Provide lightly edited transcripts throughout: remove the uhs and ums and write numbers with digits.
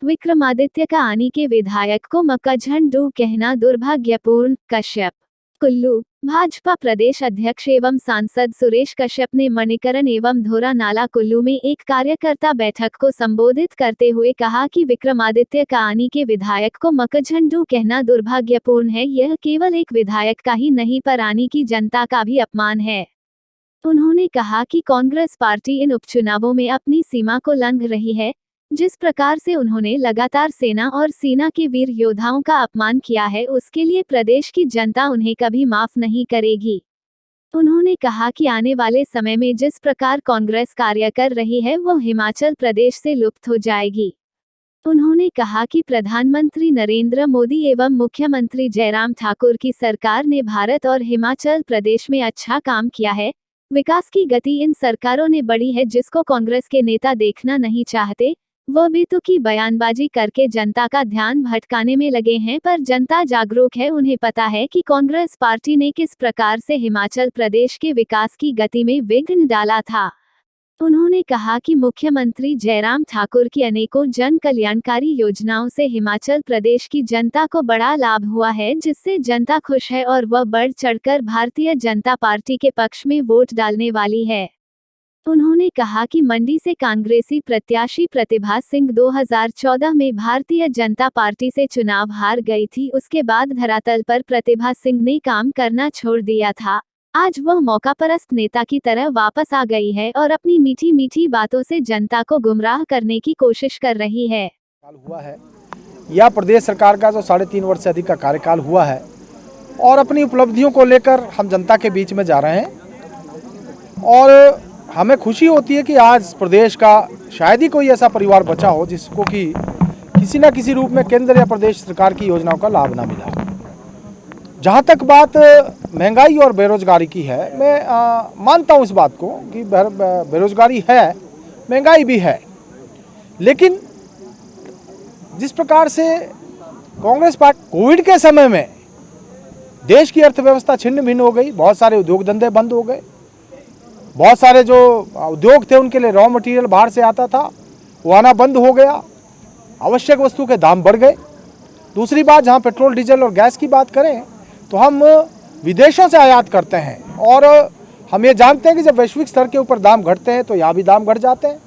विक्रमादित्य का आनी के विधायक को मक्काझंडू कहना दुर्भाग्यपूर्ण। कश्यप। कुल्लू। भाजपा प्रदेश अध्यक्ष एवं सांसद सुरेश कश्यप ने मणिकरण एवं धोरा नाला कुल्लू में एक कार्यकर्ता बैठक को संबोधित करते हुए कहा कि विक्रमादित्य का आनी के विधायक को मक्काझंडू कहना दुर्भाग्यपूर्ण है। यह केवल एक विधायक का ही नहीं पर आनी की जनता का भी अपमान है। उन्होंने कहा कि कांग्रेस पार्टी इन उपचुनावों में अपनी सीमा को लंघ रही है। जिस प्रकार से उन्होंने लगातार सेना और सेना के वीर योद्धाओं का अपमान किया है, उसके लिए प्रदेश की जनता उन्हें कभी माफ नहीं करेगी। उन्होंने कहा कि आने वाले समय में जिस प्रकार कांग्रेस कार्य कर रही है वो हिमाचल प्रदेश से लुप्त हो जाएगी। उन्होंने कहा कि प्रधानमंत्री नरेंद्र मोदी एवं मुख्यमंत्री जयराम ठाकुर की सरकार ने भारत और हिमाचल प्रदेश में अच्छा काम किया है। विकास की गति इन सरकारों ने बढ़ी है, जिसको कांग्रेस के नेता देखना नहीं चाहते। वो बेतुकी बयानबाजी करके जनता का ध्यान भटकाने में लगे हैं, पर जनता जागरूक है। उन्हें पता है कि कांग्रेस पार्टी ने किस प्रकार से हिमाचल प्रदेश के विकास की गति में विघ्न डाला था। उन्होंने कहा कि मुख्यमंत्री जयराम ठाकुर की अनेकों जन कल्याणकारी योजनाओं से हिमाचल प्रदेश की जनता को बड़ा लाभ हुआ है, जिससे जनता खुश है और वह बढ़ चढ़कर भारतीय जनता पार्टी के पक्ष में वोट डालने वाली है। उन्होंने कहा कि मंडी से कांग्रेसी प्रत्याशी प्रतिभा सिंह 2014 में भारतीय जनता पार्टी से चुनाव हार गई थी। उसके बाद धरातल पर प्रतिभा सिंह ने काम करना छोड़ दिया था। आज वह मौकापरस्त नेता की तरह वापस आ गई है और अपनी मीठी मीठी बातों से जनता को गुमराह करने की कोशिश कर रही है। हुआ है या प्रदेश सरकार का जो 3.5 वर्ष से अधिक का कार्यकाल हुआ है और अपनी उपलब्धियों को लेकर हम जनता के बीच में जा रहे हैं और हमें खुशी होती है कि आज प्रदेश का शायद ही कोई ऐसा परिवार बचा हो जिसको कि किसी न किसी रूप में केंद्र या प्रदेश सरकार की योजनाओं का लाभ ना मिला। जहाँ तक बात महंगाई और बेरोजगारी की है, मैं मानता हूँ इस बात को कि बेरोजगारी है, महंगाई भी है, लेकिन जिस प्रकार से कांग्रेस पार्टी कोविड के समय में देश की अर्थव्यवस्था छिन्न भिन्न हो गई, बहुत सारे उद्योग धंधे बंद हो गए, बहुत सारे जो उद्योग थे उनके लिए रॉ मटेरियल बाहर से आता था वो आना बंद हो गया, आवश्यक वस्तु के दाम बढ़ गए। दूसरी बात, जहां पेट्रोल डीजल और गैस की बात करें तो हम विदेशों से आयात करते हैं और हम ये जानते हैं कि जब वैश्विक स्तर के ऊपर दाम घटते हैं तो यहाँ भी दाम घट जाते हैं,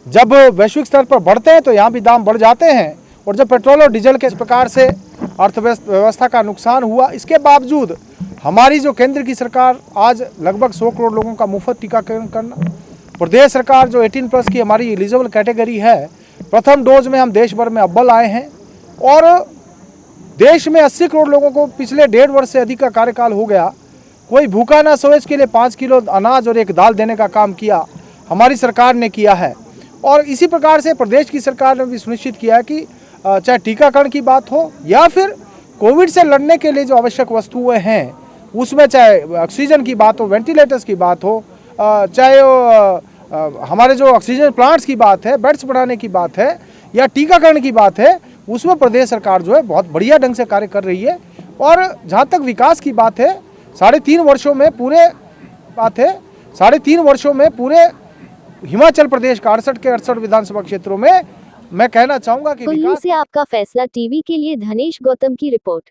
जब वैश्विक स्तर पर बढ़ते हैं तो यहाँ भी दाम बढ़ जाते हैं। और जब पेट्रोल और डीजल के इस प्रकार से अर्थव्यवस्था का नुकसान हुआ, इसके बावजूद हमारी जो केंद्र की सरकार आज लगभग 100 करोड़ लोगों का मुफ्त टीकाकरण करना, प्रदेश सरकार जो 18+ की हमारी एलिजिबल कैटेगरी है, प्रथम डोज में हम देश भर में अव्वल आए हैं और देश में 80 करोड़ लोगों को पिछले 1.5 वर्ष से अधिक का कार्यकाल हो गया, कोई भूखा ना सोए इसके लिए 5 किलो अनाज और 1 दाल देने का काम किया हमारी सरकार ने किया है। और इसी प्रकार से प्रदेश की सरकार ने भी सुनिश्चित किया है कि चाहे टीकाकरण की बात हो या फिर कोविड से लड़ने के लिए जो आवश्यक वस्तुएं हैं उसमें, चाहे ऑक्सीजन की बात हो, वेंटिलेटर्स की बात हो, चाहे हमारे जो ऑक्सीजन प्लांट्स की बात है, बेड्स बढ़ाने की बात है या टीकाकरण की बात है, उसमें प्रदेश सरकार जो है बहुत बढ़िया ढंग से कार्य कर रही है। और जहाँ तक विकास की बात है, 3.5 वर्षों में पूरे हिमाचल प्रदेश का 68 के 68 विधानसभा क्षेत्रों में मैं कहना चाहूँगा कि कुल्लू से आपका फैसला टीवी के लिए धनेश गौतम की रिपोर्ट।